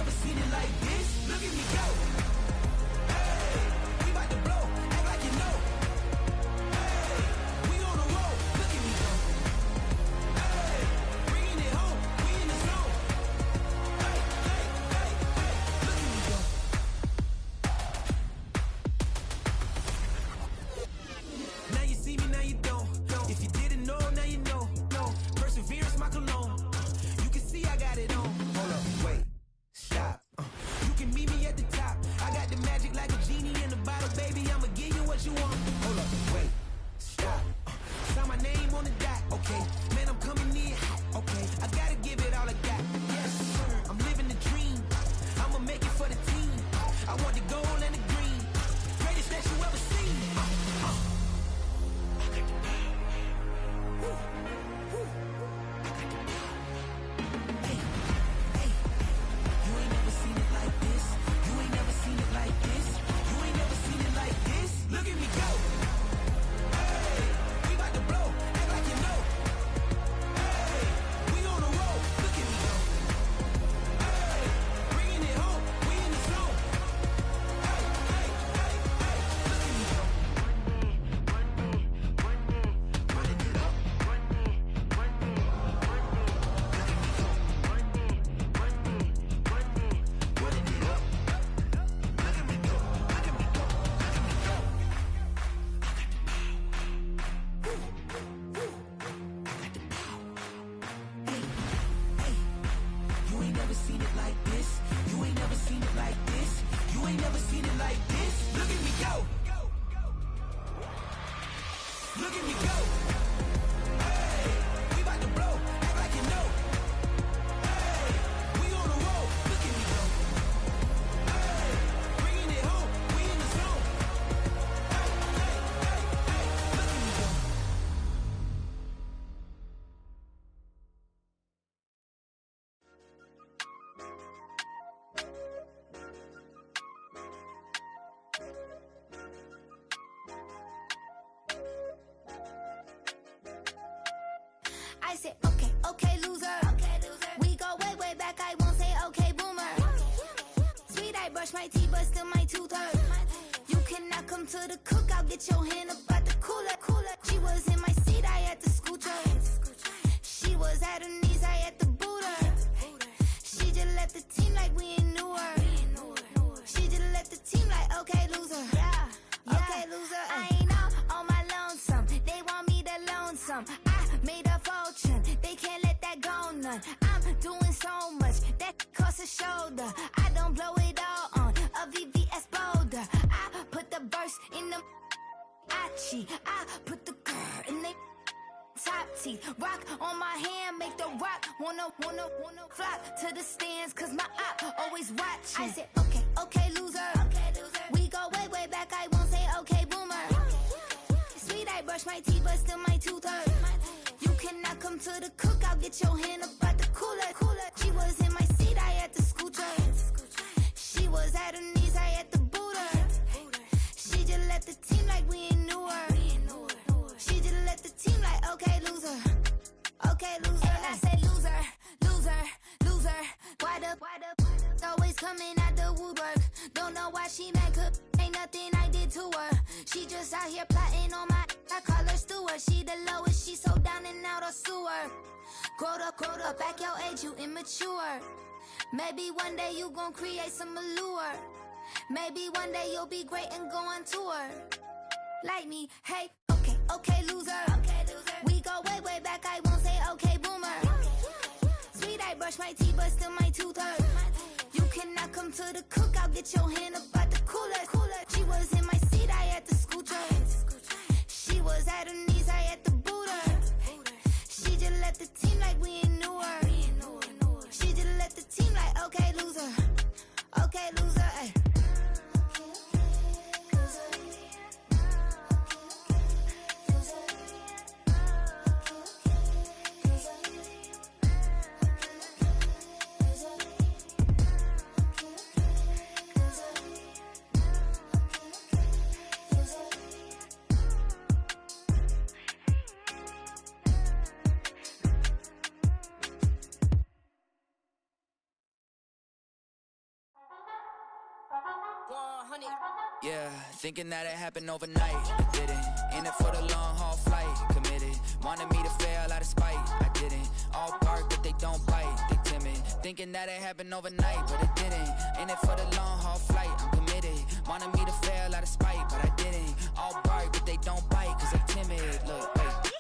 never seen it like this. Look at me go. Hey, we about to blow. Act like you know. Hey, we on a roll. Look at me go. Hey, bringing it home. We in the zone. Hey, hey, hey, hey. Look at me go. Now you see me, now you don't. If you didn't know, now you know. No, perseverance, my cologne. You can see I got it on. Hold up, wait, stop. You can meet me at the top. I got the magic like a genie in a bottle, baby. I'ma give you what you want. Hold up, wait, stop. Sign my name on the dot, okay. Man, I'm coming in hot, okay. I gotta give it all I got. Yes, I'm living the dream. I'ma make it for the team. I want the gold and the green. Greatest that you ever seen. Look at me go. Hey, we about to blow. Act like you know. Hey, we on a roll. Look at me go. Hey, bringing it home. We in the zone. Hey, hey, hey, hey. Look at me go. Running it up. Running it up. Look at me go. Look at me go. You ain't never seen it like this. You ain't never seen it like this. You ain't never seen it like this. Look at me go. Look at me go. Hey, we about to blow. Act like you know. Hey, we on a roll. Look at me go. Hey, bringing it home. We in the zone. Hey, hey, hey, hey. Look at me go. I said, okay, okay, loser. We go way, way back. I won't say, okay, boomer. Sweet, I brush my teeth, but still my tooth hurt. You cannot come to the cookout. Get your hand up at the cooler. She was in my seat. I had to scoot her. She was at her knees. I had to boot her. She just left the team like we ain't knew her. She just left the team like, okay, loser. Yeah, okay, loser. I ain't out on my lonesome. They want me to lonesome. I made a fortune. They can't let that go none. I'm doing so much that costs a shoulder. I don't blow it all on a VVS boulder. I put the verse in the cheat. I put the girl in the top teeth. Rock on my hand, make the rock wanna flock to the stands, cause my eye always watching. I said, okay, okay, loser. We go way, way back. I won't say, okay, boomer. Sweet, I brush my teeth, but still my tooth hurt. You cannot come to the cookout. Get your hand up at the cooler. She was in my seat. I had to scoot her. She was at her knees. I had to boot her. She just left the team like we ain't knew her. She just left the team like, okay, loser. Okay, loser. And I said, loser, loser, loser. Why the always coming out the woodwork? Don't know why she mad, cause ain't nothing I did to her. She just out here plotting on my, I call her steward. She the lowest, she so down and out of sewer. Growed up, back your age, you immature. Maybe one day you gon' create some allure. Maybe one day you'll be great and go on tour. Like me, hey, okay, okay, loser. We go way, way back, I won't say, okay, boomer. Sweet, I brush my teeth, but still my tooth hurt. You cannot come to the cookout. Get your hand up at the cooler. She was in my seat. I had to scoot her. She was at her knees. I had to boot her. She just left the team like we ain't knew her. She just left the team like, okay, loser. Okay, loser, ay. Yeah, thinking that it happened overnight, didn't. In it for the long haul flight, committed. Wanted me to fail out of spite, I didn't. All bark but they don't bite, they timid. Thinking that it happened overnight, but it didn't. In it for the long haul flight, I'm committed. Wanted me to fail out of spite, but I didn't. All bark but they don't bite, cause they timid. Look, wait.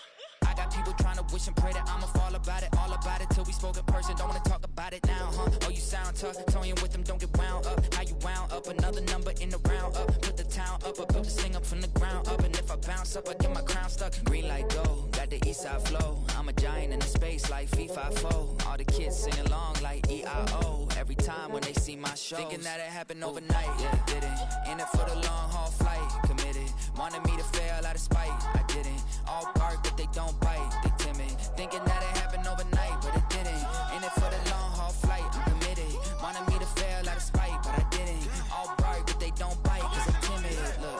I got people trying to wish and pray that I'ma fall about it. All about it till we spoke in person, don't wanna talk about it now, huh? Oh, you sound tough, toying with them, don't get wound up. How you wound up, another number in the round up. Put the town up, I built this thing up from the ground up. And if I bounce up, I get my crown stuck. Green light go, got the east side flow. I'm a giant in the space like FIFA4. All the kids sing along like E-I-O. Every time when they see my shows, thinking that it happened overnight, yeah, didn't. In it for the long haul flight, committed. Wanted me to fail out of spite, I didn't. All bark but they don't bite, they timid. Thinking that it happened overnight, but it didn't. In it for the long haul flight, I'm committed. Wanted me to fail out of spite, but I didn't. All bark but they don't bite, cause I'm timid. Look,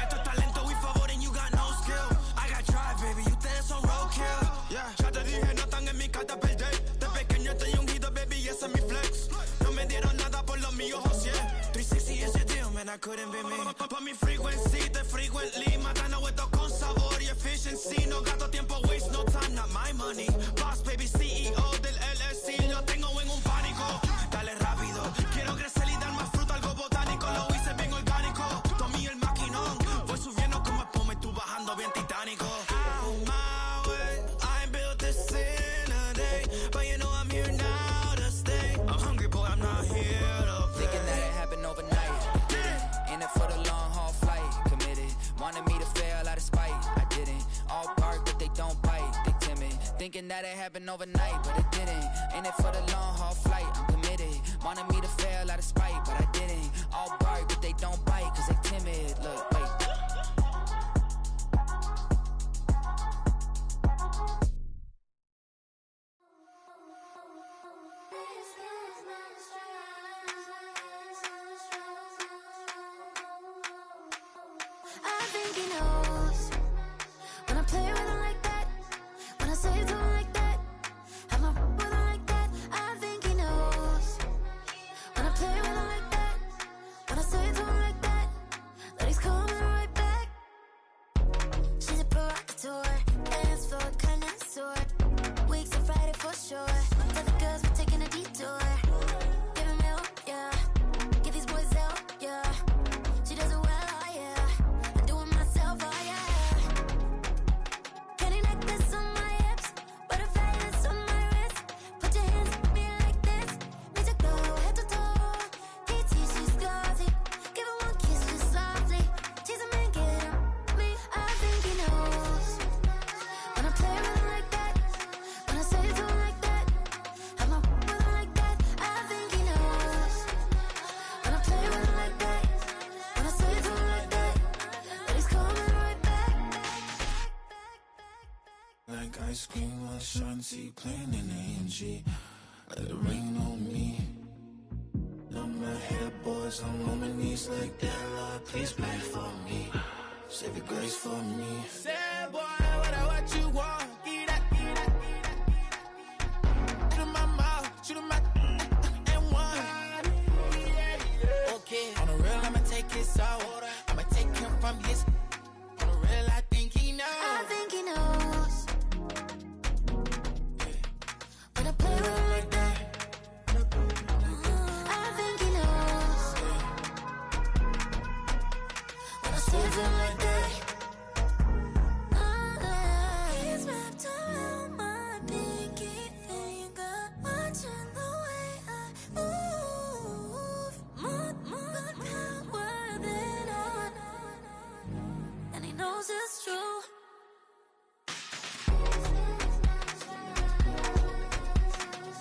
esto es talento y favor and you got no skill. I got drive, baby, ustedes son roadkill. Yeah, ya te dije, no están en mi carta perder. De pequeño estoy ungido, baby, ese es mi flex. No me dieron nada por los míos, José. 360 is your deal, man, I couldn't be me. Pa' mi frequency, te frequently. Matando esto con sabor y efficiency. No gasto tiempo, waste no time, not my money. Boss, baby, CEO del LLC. Lo tengo en un pánico. Dale rápido, quiero crecer y dar más fruto, algo botánico. Lo hice bien orgánico. Tomé el maquinón. Voy subiendo como espuma y tú bajando bien titánico. Out my way, I ain't built this in a day. But you know I'm here now to stay. I'm hungry, boy, I'm not here to play. thinking that it happened overnight, didn't. In it for the long haul flight, committed. Wanted me to fail out of spite, I didn't. All bark but they don't bite, they timid. Thinking that it happened overnight, but it didn't. In it for the long haul flight, I'm committed. Wanted me to fail out of spite, but I didn't. All bark but they don't bite, cause they timid. Look, wait. I think he knows when I play with him like that, when I say to him like that, have my with him like that. I think he knows when I play with him like that, when I say to him like that, that he's coming right back. She's a provocateur, dance floor connoisseur. Weeks on Friday for sure. Tell the girls we're taking a detour. Give him hell, yeah. Give these boys hell, yeah. She does it well, oh yeah. I do it myself, oh yeah. Penny necklace on my hips, butterflies on my wrist. Put your hands on me like this. Need to go head to toe. KT, she's glossy. Give her one kiss just softly. Tease him and get him me. I think he knows when I play with him like that, when I say to him like that, have my with him like that. I think he knows when I play with him like that, when I say to him like that, that he's coming right back. Like ice cream on Shanty, playing in AMG. Let it rain on me. On my head, boys, I'm on my knees like that. Lord, please pray for me. Save your grace for me. Say, boy, what you want? Get that, get that, get that. Shoot in my mouth, shoot in my and one. Okay, on the real, I'ma take his out. I'ma take him from his. On the real, I think he knows. I think he knows when I play with him like that. I think he knows when I say to him like that. He's wrapped around my pinky finger, watching the way I move. More power than on, and he knows it's true.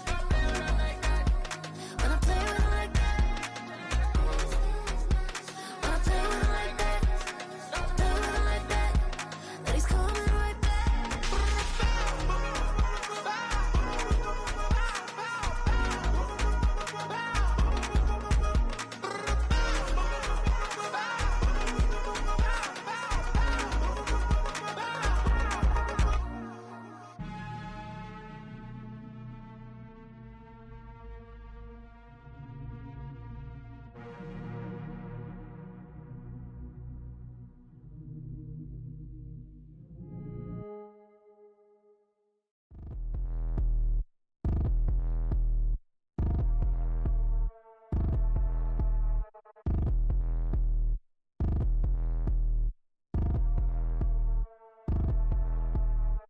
When I play with him like that, when I play with him like that, play with him like that, that he's coming right back.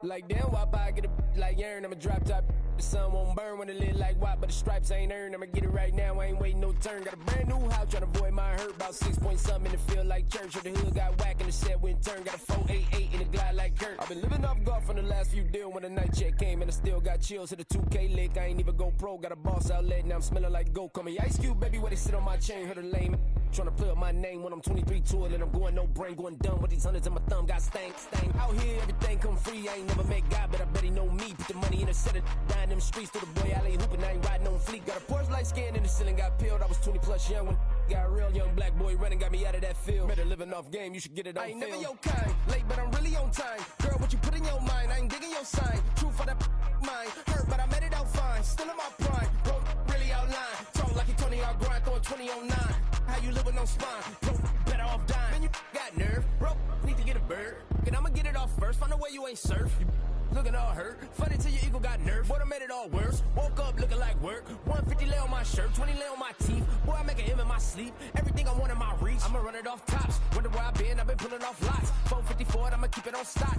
Like damn, why I get a like yarn? I'm a drop top. The sun won't burn when it lit like white, but the stripes ain't earned. I'ma get it right now, I ain't waiting no turn. Got a brand new house, tryna avoid my hurt. About 6 point something in the field like church. Or the hood got whack and the set went turn. Got a 488 in the glide like Kurt. I've been living off golf from the last few deals. When the night check came and I still got chills. Hit a 2K lick, I ain't even go pro. Got a boss outlet, now I'm smelling like gold. Call me Ice Cube, baby, where they sit on my chain. Heard a lame tryna play up my name when I'm 23 to it. And I'm going no brain, going dumb with these hundreds in my thumb. Got stank. Out here, everything come free. I ain't never met God, but I bet he know me. Put the money in a set of down them streets to the boy. I ain't hooping, I ain't riding on fleek. Got a Porsche light scan in the ceiling, got peeled. I was 20 plus young when got real. Young black boy running, got me out of that field. Better living off game, you should get it on I ain't film. Never your kind, late but I'm really on time. Girl, what you put in your mind, I ain't digging your sign. True for that mine, hurt but I made it out fine. Still in my prime, bro, really outline. Talk like you Tony, I'll grind, throwing 20 on 9. How you live with no spine, bro, better off dying. Man, you got nerve, bro, need to get a bird. And I'ma get it off first, find a way you ain't surf. You looking all hurt, funny till your ego got nerve. Boy, I made it all worse, woke up looking like work. 150 lay on my shirt, 20 lay on my teeth. Boy, I make an M in my sleep, everything I want in my reach. I'ma run it off tops, wonder where I've been pulling off lots. 454, I'ma keep it on stock.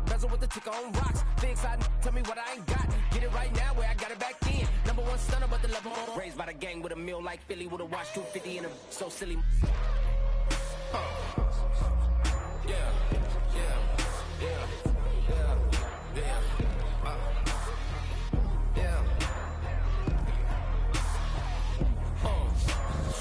Bezel with the ticker on rocks. Big side, tell me what I ain't got. Get it right now where I got it back then. Number one stunner, but the level on. Raised by the gang with a meal like Philly with a watch 250 in a so silly.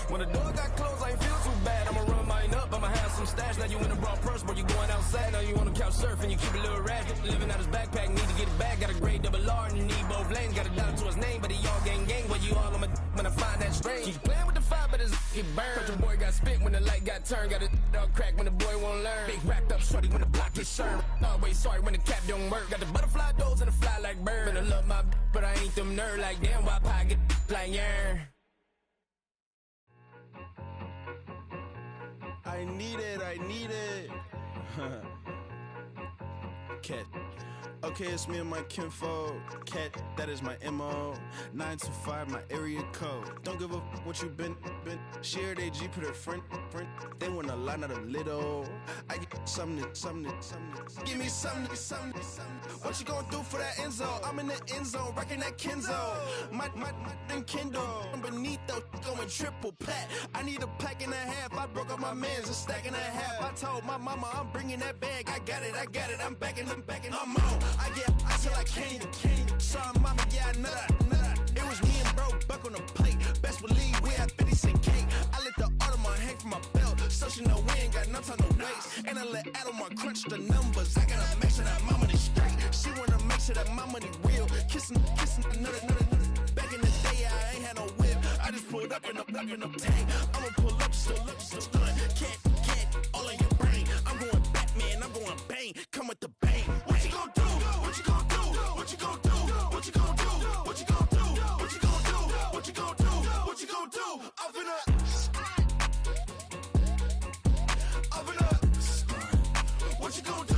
When the door got closed, I ain't feel too bad. I'ma run mine up, I'ma have some stash. Now you in a broad purse, but you going outside. Now you on the couch surfing, you keep a little ratchet. Living out his backpack, need to get it back. Got a grade double R and you need both lanes. Got a dollar to his name, but he all gang. Where you all on my when I find that strange. Keep playing with the fire, but his get burned. Cause your boy got spit when the light got turned. Got a dog crack when the boy won't learn. Big wrapped up shorty when the block gets served. Always sorry when the cap don't work. Got the butterfly doors and the fly like bird. And I love my but I ain't them nerd like damn. Why pie get like yarn? I need it. Cat. Okay, it's me and my kinfolk. Cat, that is my MO. 925, my area code. Don't give a what you been. Shared AG, put her friend. They want a lot, not a little. I get something. Give me something. What you gonna do for that end zone? I'm in the end zone, rocking that Kenzo. My Kindle. Beneath though, going triple plat. I need a pack and a half. I broke up my mans, a stack and a half. I told my mama I'm bringing that bag. I got it. I'm backing. I'm on. I till I can't. Sorry, mama, yeah, I know that. It was me and bro, buck on the plate. Best believe we had 50 cent cake. I let the Audemars hang from my belt, so she know we ain't got no time to waste. And I let Audemars crunch the numbers. I gotta make sure that my money straight. She wanna make sure that my money real. Kissing another. Back in the day, I ain't had no whip. I just pulled up in the tank. I'ma pull up just to stun. Can't, all in your brain. I'm going Batman, I'm going bang. Come with the bang. What you gonna do? What you gonna do? What you gonna do? What you gonna do? What you gonna do? What you gonna do? What you gonna do? What you gonna do? Up in up. What you gonna do?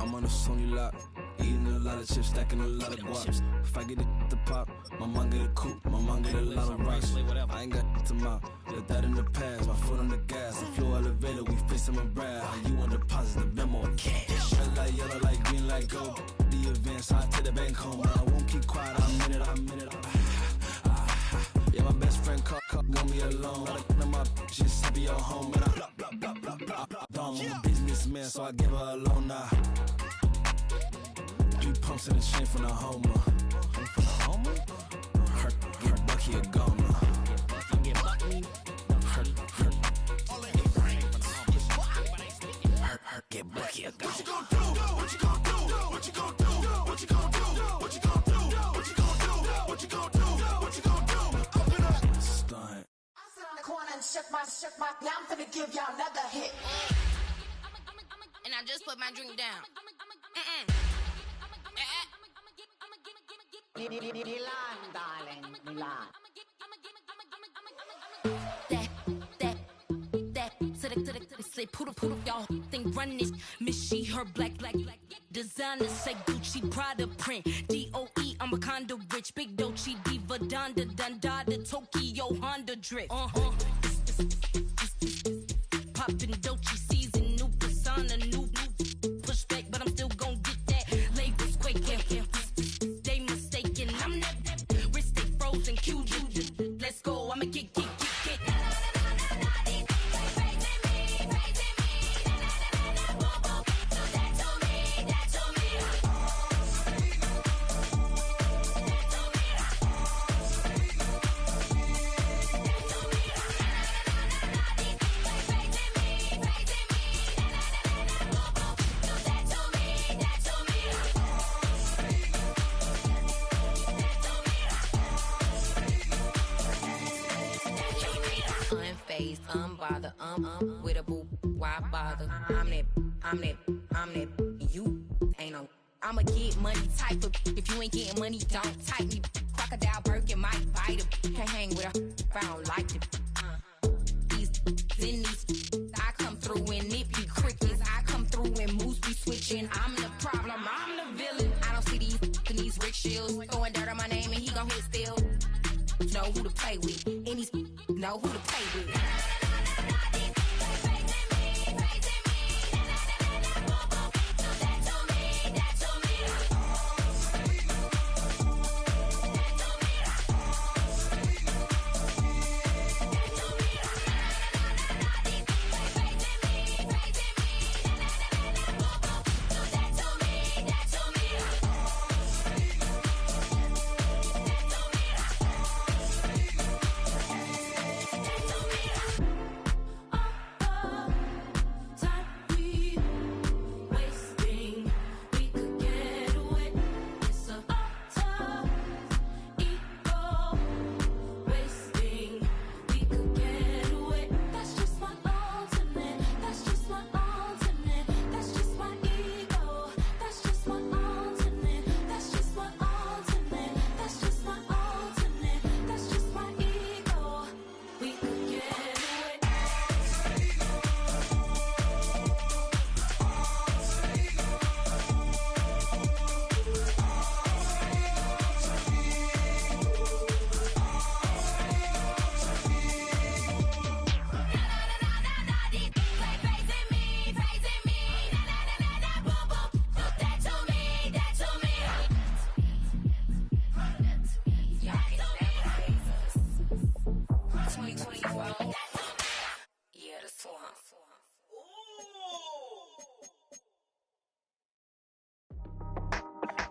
I'm on a Sony lot, eating a lot of chips, stacking a lot of guaps. If I get it to pop, my mom get a coupe, my mom get a lot of rocks. I ain't got to mouth, let that in the past. My foot on the gas, the floor elevator, we face him and Brad. How you on deposit the memo cash? Red light, yellow light, green light, gold. The event, so I take the bank home, but I won't keep quiet. I'm in it. Yeah, my best friend want me alone. I look at my bitches, I be your home, and I'm a businessman, so I give her a loan now. 3 pumps in the chain from the Homer. Her Bucky a goner. Get Bucky a goner. What you gonna do? What you gonna do? What you gonna do? What you gonna do? What you gonna do? What you gonna do? What you gonna do? What you gonna do? Open up. Stunt. I sit on the corner and shook my. Now I'm finna give y'all another hit. And I just put my drink down. Milan, darling, Milan. That, say poodle, y'all think run this. Miss she, her black, designer, say Gucci, Prada print. DOE, I'm a condo rich, big Dolce, Diva, Donda, Tokyo, Honda drip. Poppin' Dolce season, new persona, new pushback, Bother, with a boo, why bother? I'm that, you ain't no. I'm a get money type of. If you ain't getting money, don't type me. Crocodile Birkin might bite him. Can't hang with her if I don't like it. These, I come through and it be crickets. I come through and moves be switching. I'm the problem, I'm the villain. I don't see these rickshaws throwing dirt on my name and he gon' hit still. Know who to play with, and these know who to play with.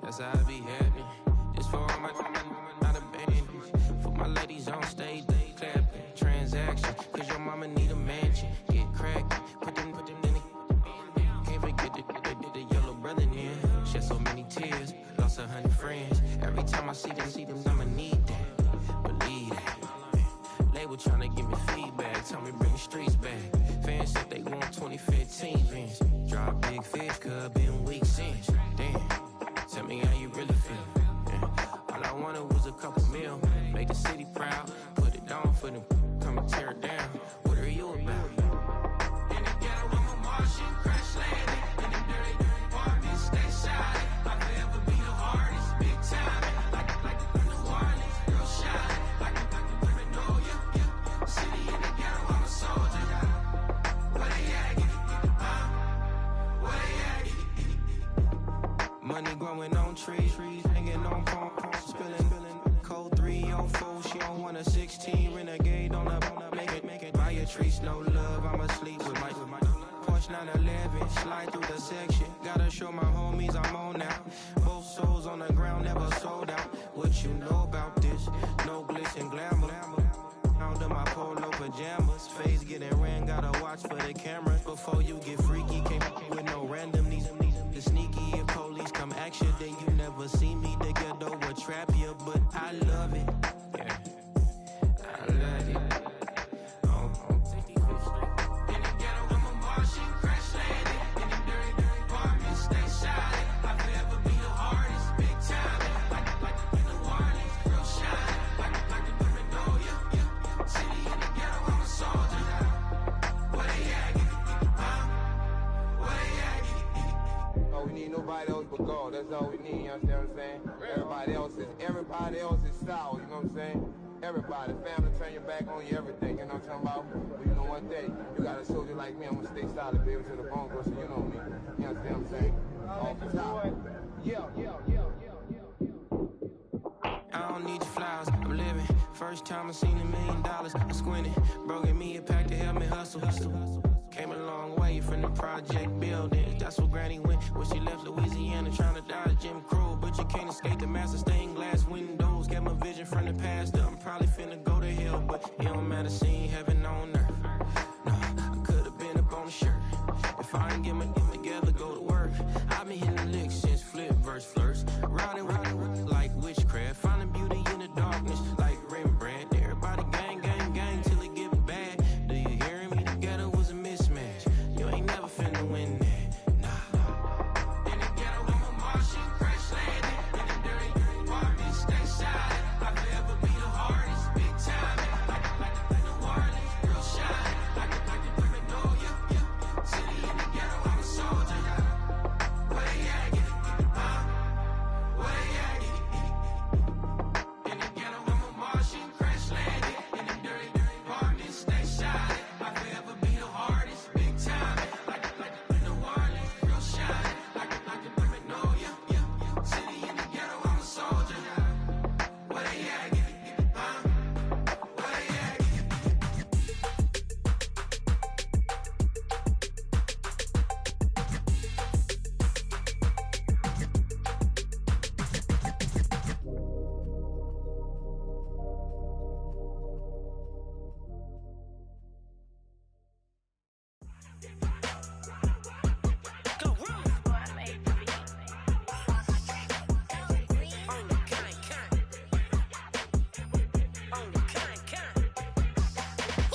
That's how I be happening. Just for all my not abandoned. For my ladies on stage, they clapping. Transaction, cause your mama need a mansion. Get cracked, put them in the. Can't forget the yellow brother in. Shed so many tears, lost 100 friends. Every time I see them, I'ma need that. Believe that. Label tryna give me feedback, tell me bring the streets back. Fans said they want 2015 Vince. Drop big fish, cuz been weak since. Damn. Tell me how you really feel. Yeah. All I wanted was a couple mil. Make the city proud. Put it down for them. Come and tear it down. What are you about? In the ghetto, I'm a Martian. Crash landing. In the dirty apartments. Stay shiny. I'll forever be the hardest. Big time. Like the New Orleans. Real shiny. Like the women know you. City in the ghetto, I'm a soldier. Where they at? Where they at? Money growing on trees, hanging on palm, spilling, code 3 on 4. She don't want a 16, renegade on up, make it. Buy a trees, no love, I'm asleep with my Porsche 911, slide through the section. Gotta show my homies I'm on now. Both souls on the ground, never sold out. What you know about this? No glitz and glamour. Under my polo pajamas, face getting ran, gotta watch for the cameras. Before you get freaky, can't with no random these sneaky. If police come action, then you never see me. The ghetto will trap you, but I love it. Yeah, I love it. In the ghetto, I'm a Martian, crash landing. In the dirty apartments, stay shiny. I'll forever be the hardest, big time. Like the New Orleans, real shiny. Like the women know you. City in the ghetto, I'm a soldier. Where they at? Where they at? Oh, we need nobody else but God. That's all we need, you understand what I'm saying? Everybody else is sour, you know what I'm saying? Everybody, family, turn your back on you, everything, you know what I'm talking about? But you know one day, you got a soldier like me, I'm gonna stay solid, baby, to the bone, so you know me. You understand what I'm saying? Off the top. I don't need your flowers, I'm living. First time I seen $1 million, I squinted. Broke in me a pack to help me hustle. Came a long way from the project buildings. That's where Granny went when she left Louisiana, trying to dodge Jim Crow. But you can't escape the master stained glass windows. Got my vision from the past. I'm probably finna go to hell, but it don't matter, seeing heaven on earth. No, I could've been up on the shirt. If I ain't get my dick together, go to work. I've been hitting the licks since flip verse flirts. Riding like witchcraft, finding beauty in the darkness like Rembrandt. Everybody gang till it get bad. Do you hear? win that. Nah. In the ghetto, I'm a Martian, crash landing. In the dirty apartment, stay shining. I forever be the hardest, big time. Like the New Orleans, real shine. Like the women know you. City in the ghetto, I'm a soldier. Where they at? Get it, where they at? In the ghetto, I'm a Martian, crash landing. In the dirty apartment, stay shining. I forever be the hardest, big time. Like the New Orleans, real shine. Like the women know you. City in the ghetto, I'm a soldier. Where they at? Get it, where they at?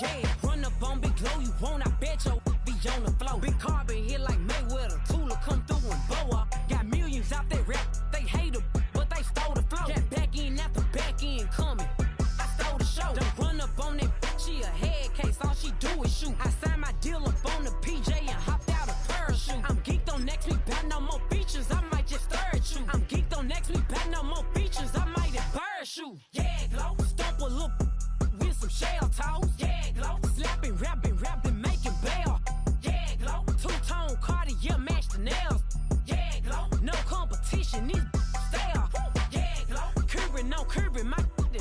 Yeah, run up on Big Glow, you won't, I bet your be on the floor. Big Carbon hit like Mayweather, Tula come through and blow up. Got millions out there rap, they hate her, but they stole the flow. Got back in after back end coming, I stole the show. Don't run up on that, she a head case, all she do is shoot. I signed my deal up on the PJ and hopped out a parachute. I'm geeked on next week, got no more features, I might just stir at you. I'm geeked on next week, got no more features, I might embarrass you. Yeah, Glow, stomp a little with some shell toes. Yeah, Glow, slapping, rapping, making bail. Yeah, Glow, two-tone Cartier match the nails. Yeah, Glow, no competition, these stale. Yeah, Glow, curbing, my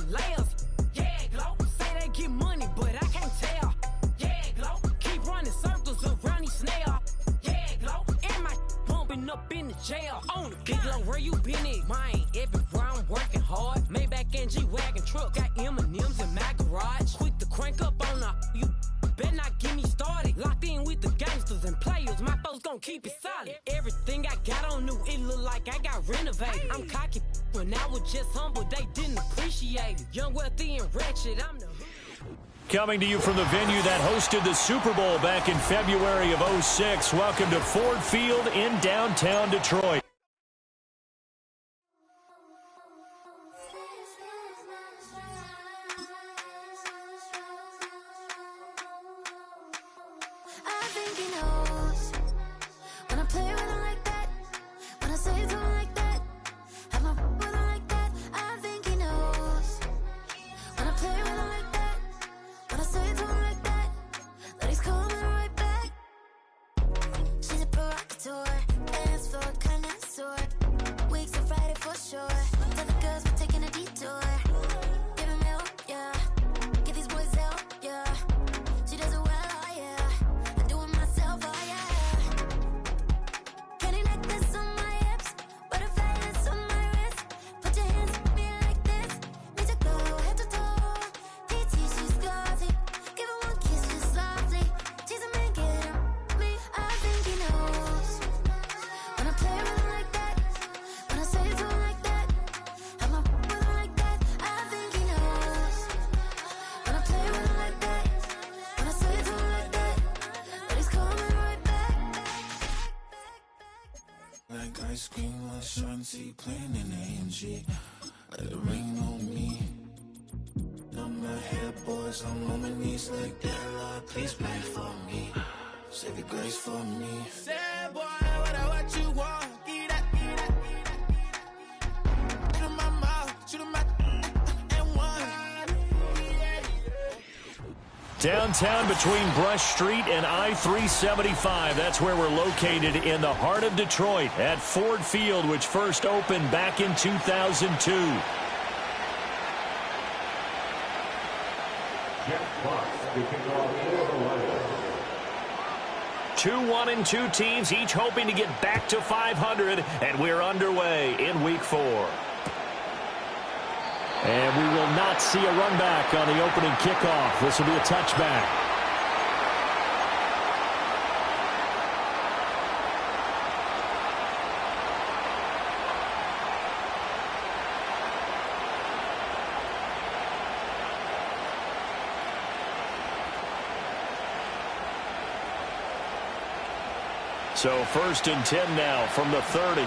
layers. Yeah, Glow, say they get money, but I can't tell. Yeah, Glow, keep running circles around these snail. Yeah, Glow, and my bumping up in the jail. On the Big Glow, where you been at? Mine, everywhere I'm working hard. Maybach and G-Wagon truck, got M&M's in my garage. Quick to crank up on her, you better not get me started. Locked in with the gangsters and players, my folks gon' keep it solid. Everything I got on new, it look like I got renovated. I'm cocky when I was just humble, they didn't appreciate it. Young, wealthy, and ratchet, I'm the Coming to you from the venue that hosted the Super Bowl back in February of '06. Welcome to Ford Field in downtown Detroit. I think he knows when I play with him like that, when I say to him like that, have my with him like that. I think he knows when I play with him like that, when I say to him like that, that he's coming right back. She's a provocateur, dance for a connoisseur. Weeks of Friday for sure. Tell the girls we're taking a detour. Give him help, yeah. Give these boys help, yeah. She does it well, oh yeah. I do it myself, oh yeah. Candy necklace on my hips, butterfly lips on my wrist. Put your hands on me like this. Need to go head to toe. PT, she's glossy. Give her one kiss just softly. Tease him and get him me. I think he knows when I play with him like that, when I say to him like that, have my with him like that. I think he knows when I play with him like that, when I say to him like that, that he's coming right back. Like ice cream with Shanti playing in AMG. Let it rain on me. Numb my head, boys, I'm on my knees like that. Lord, please pray for me. Save your grace for me. Say, boy, what you want? Eat that. Shoot in my mouth, shoot in my and one. Downtown between Brush Street and I-375. That's where we're located in the heart of Detroit at Ford Field, which first opened back in 2002. Two 1-2 teams, each hoping to get back to 500, and we're underway in Week 4. And we will not see a run back on the opening kickoff. This will be a touchback. So 1st and 10 now from the 30.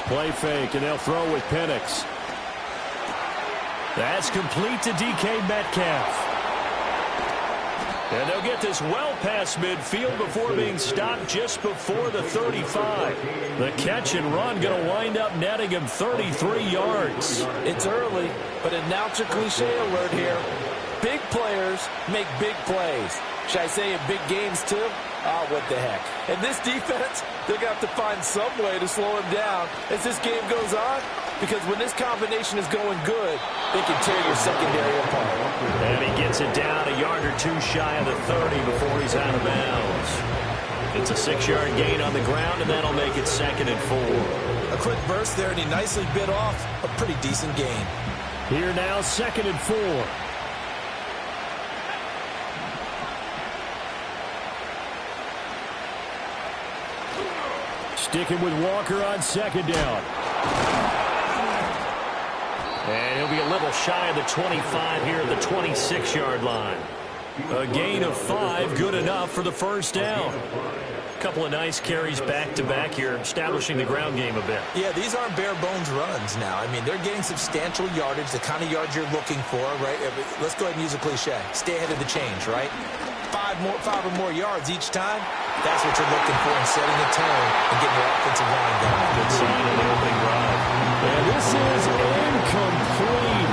Play fake, and they'll throw with Penix. That's complete to DK Metcalf. And they'll get this well past midfield before being stopped just before the 35. The catch and run going to wind up netting him 33 yards. It's early, but announce your cliche alert here. Big players make big plays. Should I say in big games too? Oh, what the heck. And this defense, they're going to have to find some way to slow him down as this game goes on. Because when this combination is going good, they can tear your secondary apart. And he gets it down a yard or two shy of the 30 before he's out of bounds. It's a 6-yard gain on the ground, and that'll make it 2nd and 4. A quick burst there, and he nicely bit off a pretty decent gain. Here now, 2nd and 4. Sticking with Walker on 2nd down. And he'll be a little shy of the 25 here at the 26-yard line. A gain of 5, good enough for the 1st down. A couple of nice carries back-to-back here, establishing the ground game a bit. Yeah, these aren't bare-bones runs now. I mean, they're getting substantial yardage, the kind of yards you're looking for, right? Let's go ahead and use a cliche. Stay ahead of the change, right? 5 or more yards each time. That's what you're looking for in setting a tone and getting your offensive line going. Good sign of the opening drive. And this is incomplete.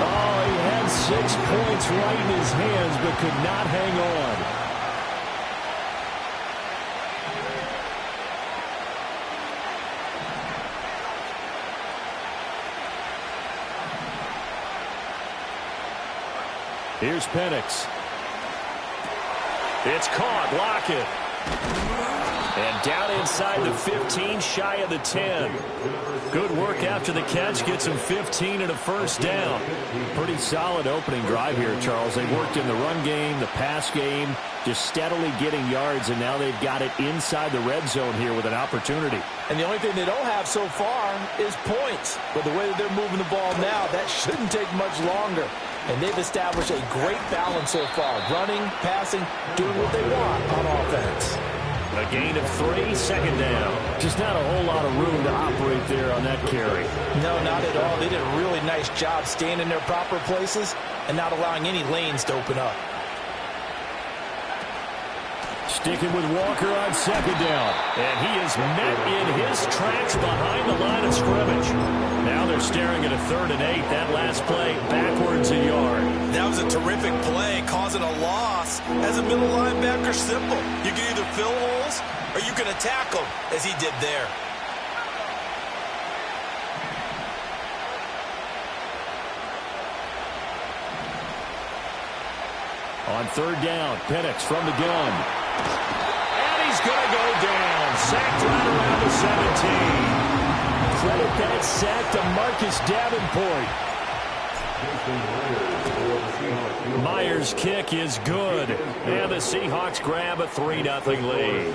Oh, he had 6 points right in his hands, but could not hang on. Here's Penix. It's caught. Lockett. And down inside the 15, shy of the 10. Good work after the catch. Gets him 15 and a 1st down. Pretty solid opening drive here, Charles. They worked in the run game, the pass game, just steadily getting yards, and now they've got it inside the red zone here with an opportunity. And the only thing they don't have so far is points. But the way that they're moving the ball now, that shouldn't take much longer. And they've established a great balance so far. Running, passing, doing what they want on offense. A gain of 3, 2nd down. Just not a whole lot of room to operate there on that carry. No, not at all. They did a really nice job staying in their proper places and not allowing any lanes to open up. Sticking with Walker on 2nd down. And he is met in his tracks behind the line of scrimmage. Now they're staring at a 3rd and 8. That last play backwards a yard. That was a terrific play, causing a loss. As a middle linebacker, simple. You can either fill holes or you can attack them, as he did there. On 3rd down, Penix from the gun. And he's going to go down. Sacked right around the 17. Credit that sack to Marcus Davenport. Myers' kick is good. And the Seahawks grab a 3-0 lead.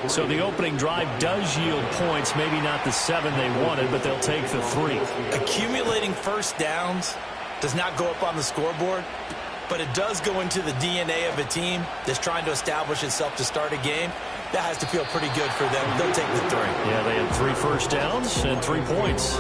So the opening drive does yield points. Maybe not the 7 they wanted, but they'll take the 3. Accumulating 1st downs does not go up on the scoreboard, but it does go into the DNA of a team that's trying to establish itself to start a game. That has to feel pretty good for them. They'll take the 3. Yeah, they had 3 1st downs and 3 points.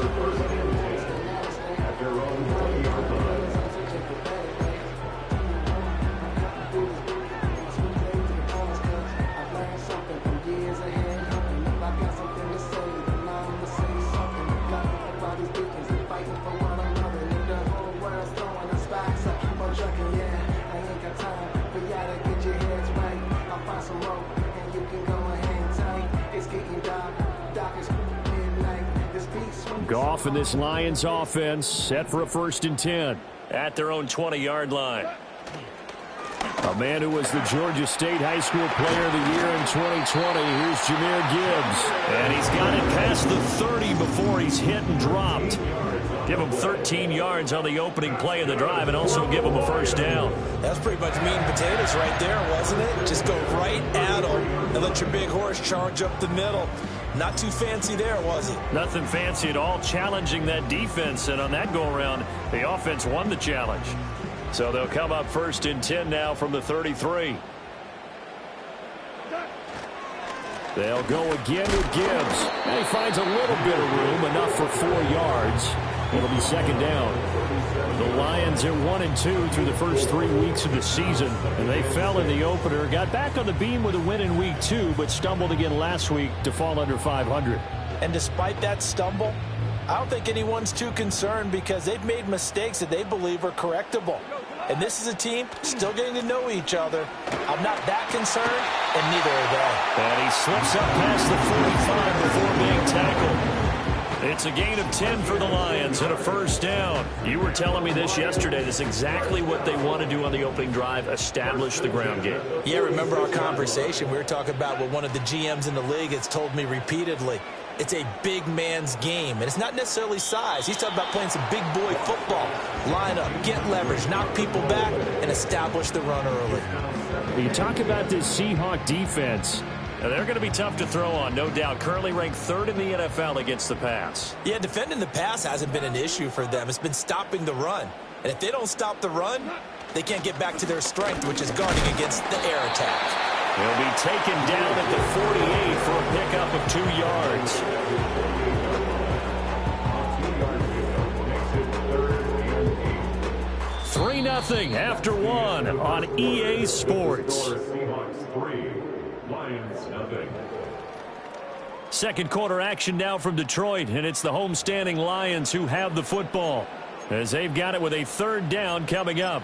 Goff and this Lions offense set for a 1st and 10 at their own 20-yard line. A man who was the Georgia State High School Player of the Year in 2020. Here's Jahmyr Gibbs. And he's got it past the 30 before he's hit and dropped. Give him 13 yards on the opening play of the drive and also give him a 1st down. That's pretty much meat and potatoes right there, wasn't it? Just go right at him and let your big horse charge up the middle. Not too fancy there, was it? Nothing fancy at all, challenging that defense, and on that go-around, the offense won the challenge. So they'll come up 1st and 10 now from the 33. They'll go again with Gibbs. And he finds a little bit of room, enough for 4 yards. It'll be 2nd down. The Lions are 1-2 through the first 3 weeks of the season, and they fell in the opener. Got back on the beam with a win in week 2, but stumbled again last week to fall under 500. And despite that stumble, I don't think anyone's too concerned because they've made mistakes that they believe are correctable. And this is a team still getting to know each other. I'm not that concerned, and neither are they. And he slips up past the 45 before being tackled. It's a gain of 10 for the Lions and a 1st down. You were telling me this yesterday. This is exactly what they want to do on the opening drive, establish the ground game. Yeah, remember our conversation? We were talking about what one of the GMs in the league has told me repeatedly. It's a big man's game, and it's not necessarily size. He's talking about playing some big boy football. Line up, get leverage, knock people back, and establish the run early. You talk about this Seahawks defense. Now, they're going to be tough to throw on, no doubt. Currently ranked 3rd in the NFL against the pass. Yeah, defending the pass hasn't been an issue for them. It's been stopping the run. And if they don't stop the run, they can't get back to their strength, which is guarding against the air attack. He'll be taken down at the 48 for a pickup of 2 yards. 3-0 after 1 on EA Sports. Second quarter action now from Detroit, and it's the homestanding Lions who have the football as they've got it with a 3rd down coming up.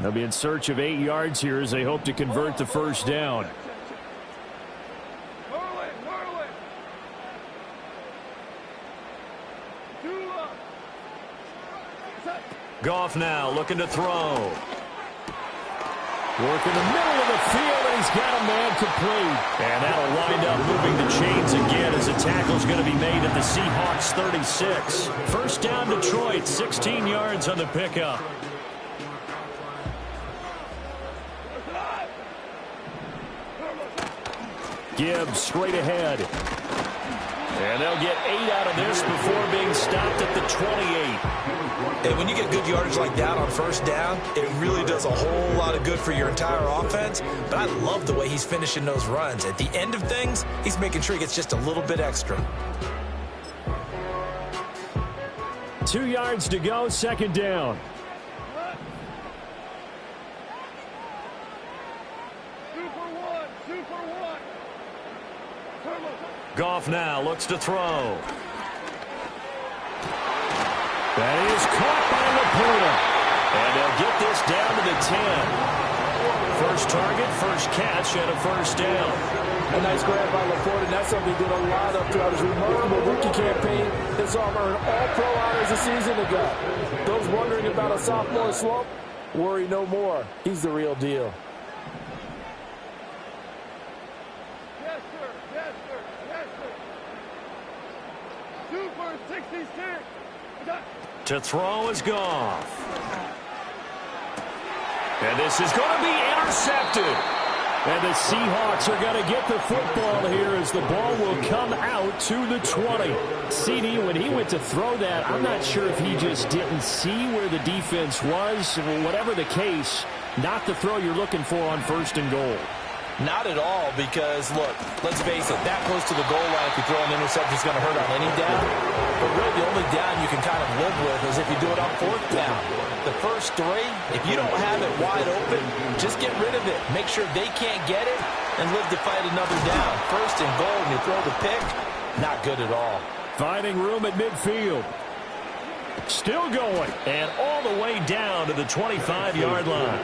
They'll be in search of 8 yards here as they hope to convert the 1st down. Goff now looking to throw. Work in the middle of the field, and he's got a man complete. And that'll wind up moving the chains again as the tackle's going to be made at the Seahawks 36. 1st down Detroit, 16 yards on the pickup. Gibbs straight ahead. And they'll get 8 out of this before being stopped at the 28. And when you get good yardage like that on 1st down, it really does a whole lot of good for your entire offense. But I love the way he's finishing those runs. At the end of things, he's making sure he gets just a little bit extra. 2 yards to go, 2nd down. Goff now looks to throw. That is caught by Laporta. And they'll get this down to the 10. First target, first catch, and a 1st down. A nice grab by Laporta, and that's something he did a lot of throughout his remarkable rookie campaign. This arm earned all-pro honors a season ago. Those wondering about a sophomore slump, worry no more. He's the real deal. To throw is Goff. And this is going to be intercepted. And the Seahawks are going to get the football here as the ball will come out to the 20. CD, when he went to throw that, I'm not sure if he just didn't see where the defense was. Whatever the case, not the throw you're looking for on 1st and goal. Not at all, because, look, let's face it, that close to the goal line, if you throw an interception, it's going to hurt on any down. But really, the only down you can kind of live with is if you do it on 4th down. The first 3, if you don't have it wide open, just get rid of it. Make sure they can't get it and live to fight another down. 1st and goal, and you throw the pick, not good at all. Finding room at midfield. Still going, and all the way down to the 25-yard line.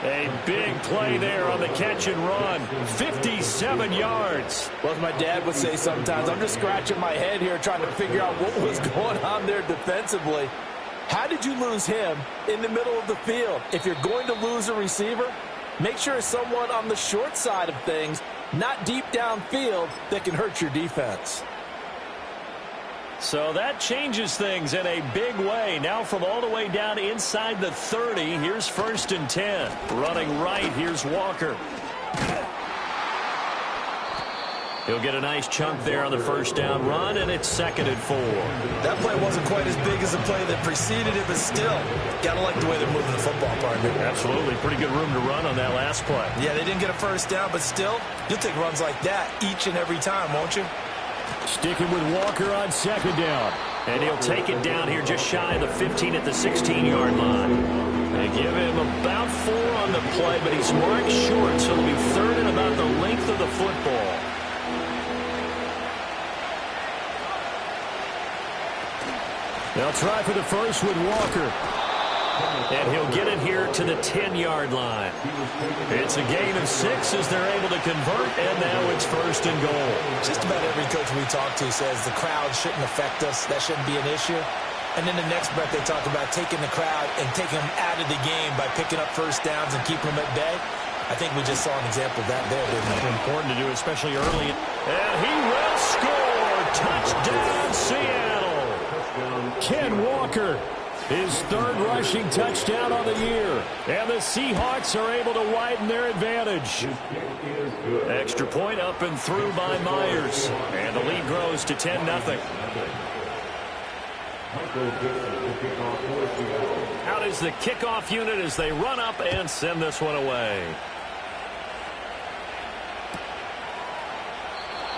A big play there on the catch and run. 57 yards. Well, as my dad would say sometimes, I'm just scratching my head here trying to figure out what was going on there defensively. How did you lose him in the middle of the field? If you're going to lose a receiver, make sure it's someone on the short side of things, not deep downfield, that can hurt your defense. So that changes things in a big way. Now from all the way down inside the 30, here's 1st and 10. Running right, here's Walker. He'll get a nice chunk there on the first down run, and it's 2nd and 4. That play wasn't quite as big as the play that preceded it, but still, got to like the way they're moving the football, partner. Absolutely. Pretty good room to run on that last play. Yeah, they didn't get a first down, but still, you'll take runs like that each and every time, won't you? Sticking with Walker on 2nd down. And he'll take it down here just shy of the 15 at the 16-yard line. They give him about 4 on the play, but he's marked short, so it'll be 3rd and about the length of the football. They'll try for the first with Walker. And he'll get it here to the 10-yard line. It's a gain of 6 as they're able to convert, and now it's 1st and goal. Just about every coach we talk to says the crowd shouldn't affect us. That shouldn't be an issue. And then the next breath they talk about taking the crowd and taking them out of the game by picking up first downs and keeping them at bay. I think we just saw an example of that there, didn't we? Important to do, especially early. And he will score. Touchdown, Seattle. Ken Walker, his 3rd rushing touchdown on the year. And the Seahawks are able to widen their advantage. Extra point up and through by Myers. And the lead grows to 10-0. Out is the kickoff unit as they run up and send this one away.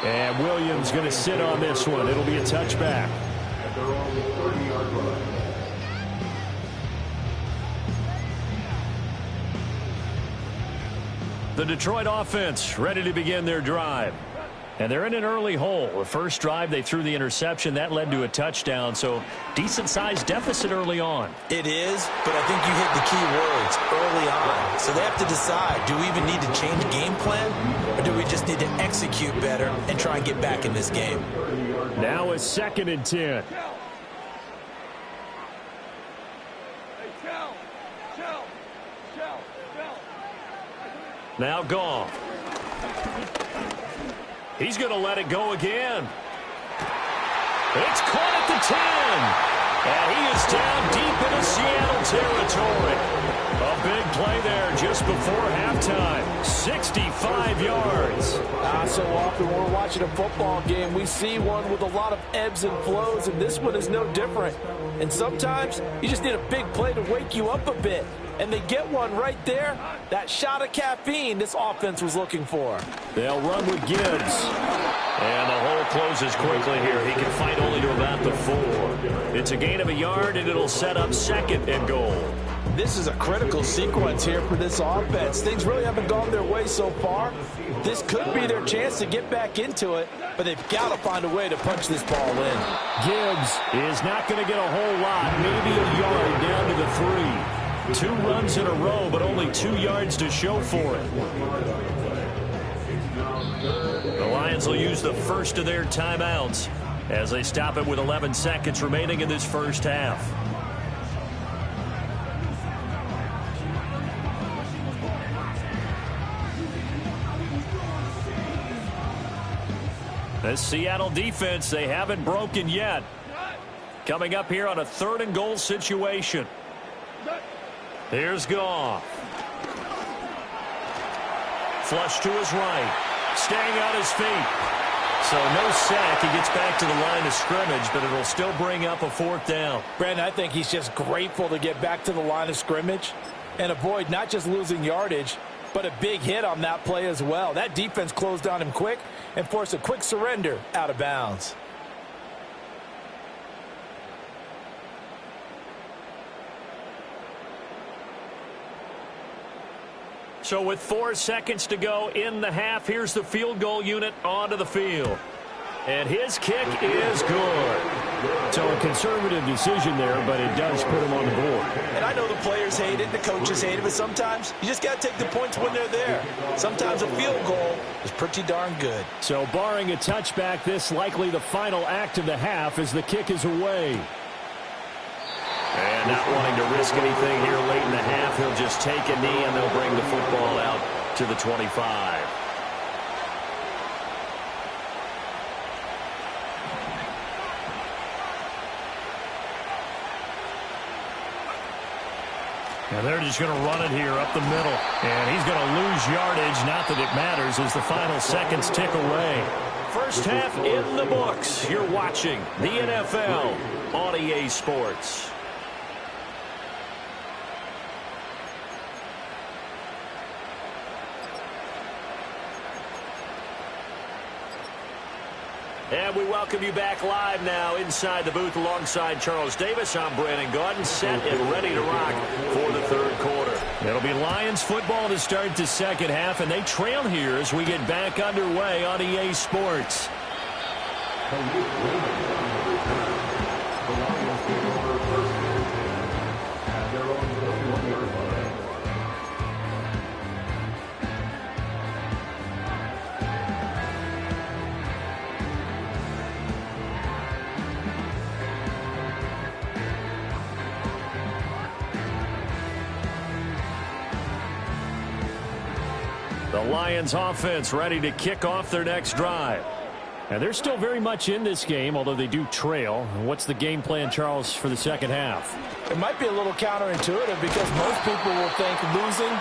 And Williams going to sit on this one. It'll be a touchback. The Detroit offense ready to begin their drive. And they're in an early hole. The first drive, they threw the interception. That led to a touchdown, so decent-sized deficit early on. It is, but I think you hit the key words early on. So they have to decide, do we even need to change game plan, or do we just need to execute better and try and get back in this game? Now it's 2nd and 10. Now Goff. He's going to let it go again. It's caught at the 10. And he is down deep into Seattle territory. A big play there just before halftime. 65 yards. So often when we're watching a football game, we see one with a lot of ebbs and flows, and this one is no different. And sometimes you just need a big play to wake you up a bit. And they get one right there. That shot of caffeine this offense was looking for. They'll run with Gibbs. And the hole closes quickly here. He can fight only to about the 4. It's a gain of a yard, and it'll set up 2nd and goal. This is a critical sequence here for this offense. Things really haven't gone their way so far. This could be their chance to get back into it, but they've got to find a way to punch this ball in. Gibbs is not going to get a whole lot, maybe a yard down to the 3. 2 runs in a row, but only 2 yards to show for it. The Lions will use the first of their timeouts as they stop it with 11 seconds remaining in this first half. The Seattle defense, they haven't broken yet. Coming up here on a 3rd and goal situation. Here's Goff. Flush to his right. Staying on his feet. So no sack. He gets back to the line of scrimmage, but it'll still bring up a 4th down. Brandon, I think he's just grateful to get back to the line of scrimmage and avoid not just losing yardage, but a big hit on that play as well. That defense closed on him quick and forced a quick surrender out of bounds. So with 4 seconds to go in the half, here's the field goal unit onto the field. And his kick is good. So a conservative decision there, but it does put him on the board. And I know the players hate it, the coaches hate it, but sometimes you just got to take the points when they're there. Sometimes a field goal is pretty darn good. So barring a touchback, this likely the final act of the half as the kick is away. And not wanting to risk anything here late in the half, he'll just take a knee and they'll bring the football out to the 25. And they're just going to run it here up the middle. And he's going to lose yardage. Not that it matters as the final seconds tick away. First half in the books. You're watching the NFL on EA Sports. And we welcome you back live now inside the booth alongside Charles Davis. I'm Brandon Gaudin, set and ready to rock for the third quarter. It'll be Lions football to start the second half, and they trail here as we get back underway on EA Sports. The Lions offense ready to kick off their next drive. And they're still very much in this game, although they do trail. What's the game plan, Charles, for the second half? It might be a little counterintuitive because most people will think losing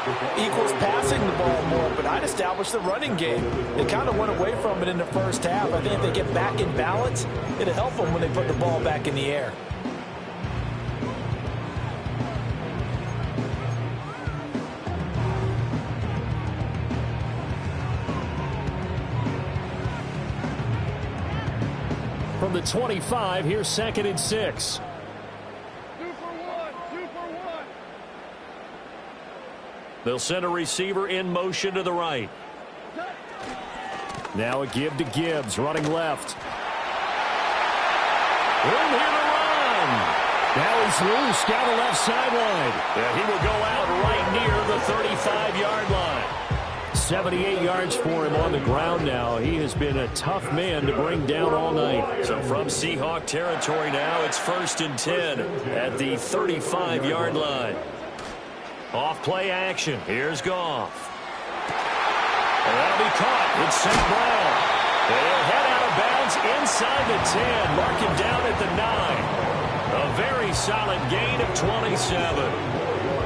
equals passing the ball more, but I'd establish the running game. They kind of went away from it in the first half. I think if they get back in balance, it'll help them when they put the ball back in the air. From the 25, here's 2nd and 6. They'll send a receiver in motion to the right. Now a give to Gibbs, running left. In here to run. Now he's loose down the left sideline. And he will go out right near the 35-yard line. 78 yards for him on the ground now. He has been a tough man to bring down all night. So from Seahawk territory now, it's 1st and 10 at the 35-yard line. Off play action. Here's Goff. And that'll be caught. It's St. Brown. They'll head out of bounds inside the 10. Mark him down at the 9. A very solid gain of 27.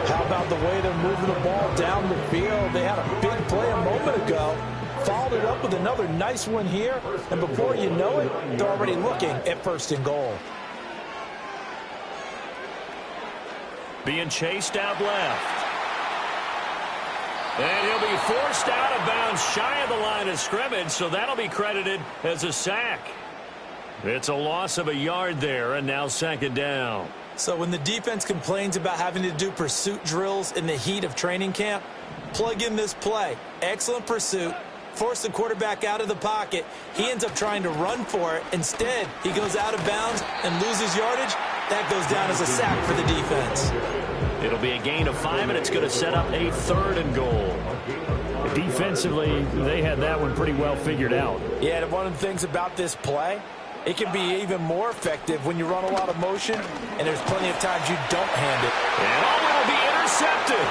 How about the way they're moving the ball down the field? They had a big play a moment ago. Followed it up with another nice one here. And before you know it, they're already looking at 1st and goal. Being chased out left. And he'll be forced out of bounds shy of the line of scrimmage, so that'll be credited as a sack. It's a loss of a yard there, and now 2nd down. So when the defense complains about having to do pursuit drills in the heat of training camp, plug in this play. Excellent pursuit. Force the quarterback out of the pocket. He ends up trying to run for it. Instead, he goes out of bounds and loses yardage. That goes down as a sack for the defense. It'll be a gain of 5, and it's going to set up a 3rd and goal. Defensively, they had that one pretty well figured out. Yeah, and one of the things about this play, it can be even more effective when you run a lot of motion, and there's plenty of times you don't hand it. And it'll be intercepted.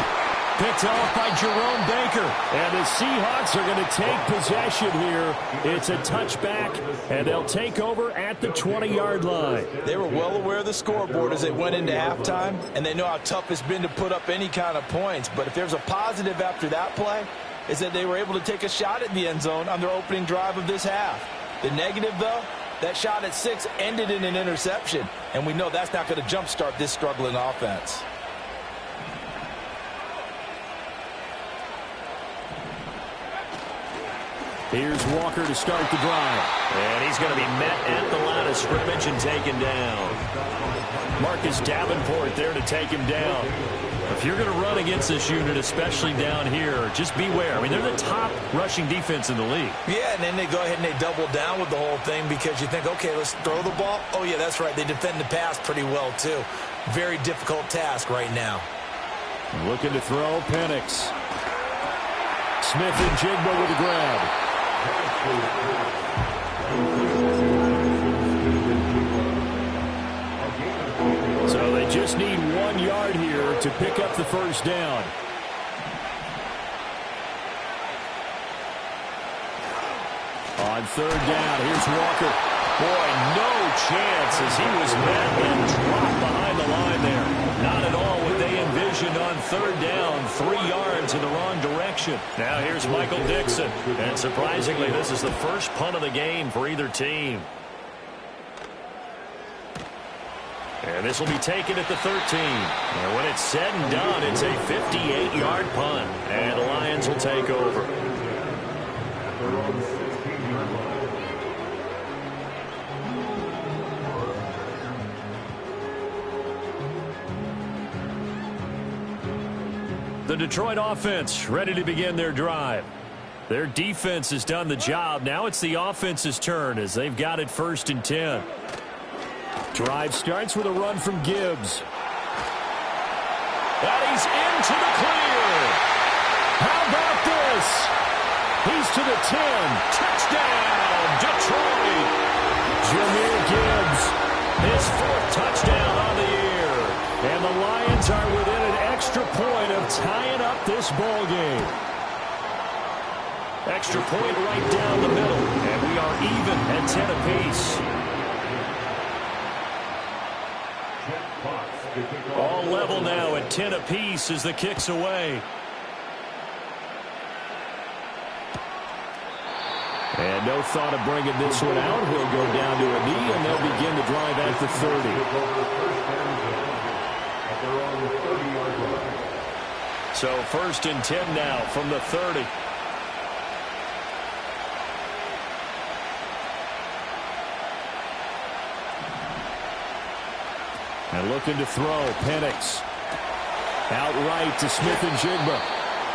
Picked off by Jerome Baker. And the Seahawks are going to take possession here. It's a touchback, and they'll take over at the 20-yard line. They were well aware of the scoreboard as they went into halftime, and they know how tough it's been to put up any kind of points. But if there's a positive after that play, is that they were able to take a shot at the end zone on their opening drive of this half. The negative, though, that shot at 6 ended in an interception, and we know that's not going to jumpstart this struggling offense. Here's Walker to start the drive. And he's going to be met at the line of scrimmage and taken down. Marcus Davenport there to take him down. If you're going to run against this unit, especially down here, just beware. I mean, they're the top rushing defense in the league. Yeah, and then they go ahead and they double down with the whole thing because you think, okay, let's throw the ball. Oh, yeah, that's right. They defend the pass pretty well, too. Very difficult task right now. Looking to throw, Penix. Smith and Jigba with the grab. So they just need 1 yard here to pick up the first down. On 3rd down, here's Walker. Boy, no chance as he was met and dropped behind the line there. Not at all what they envisioned. conversion on third down, 3 yards in the wrong direction. Now here's Michael Dixon. And surprisingly, this is the first punt of the game for either team. And this will be taken at the 13. And when it's said and done, it's a 58-yard punt. And the Lions will take over. The Detroit offense ready to begin their drive. Their defense has done the job. Now it's the offense's turn as they've got it 1st and 10. Drive starts with a run from Gibbs. And he's into the clear. How about this? He's to the 10. Touchdown, Detroit. Jahmyr Gibbs, his 4th touchdown on the year. And the Lions are within an extra point of tying up this ball game. Extra point right down the middle. And we are even at 10 apiece. All level now at 10 apiece as the kick's away. And no thought of bringing this one out. He'll go down to a knee, and they'll begin the drive at the 30. So 1st and 10 now from the 30. And looking to throw, Penix. Outright to Smith and Jigba.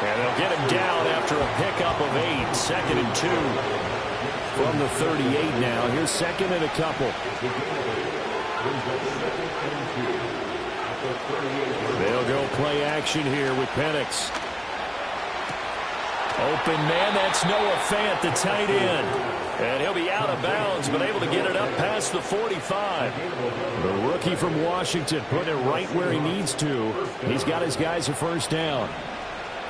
And they'll get him down after a pickup of 8. 2nd and 2. From the 38 now. Here's 2nd and a couple. They'll go play action here with Penix. Open man, that's Noah Fant, the tight end. And he'll be out of bounds, but able to get it up past the 45. The rookie from Washington putting it right where he needs to. He's got his guys a 1st down.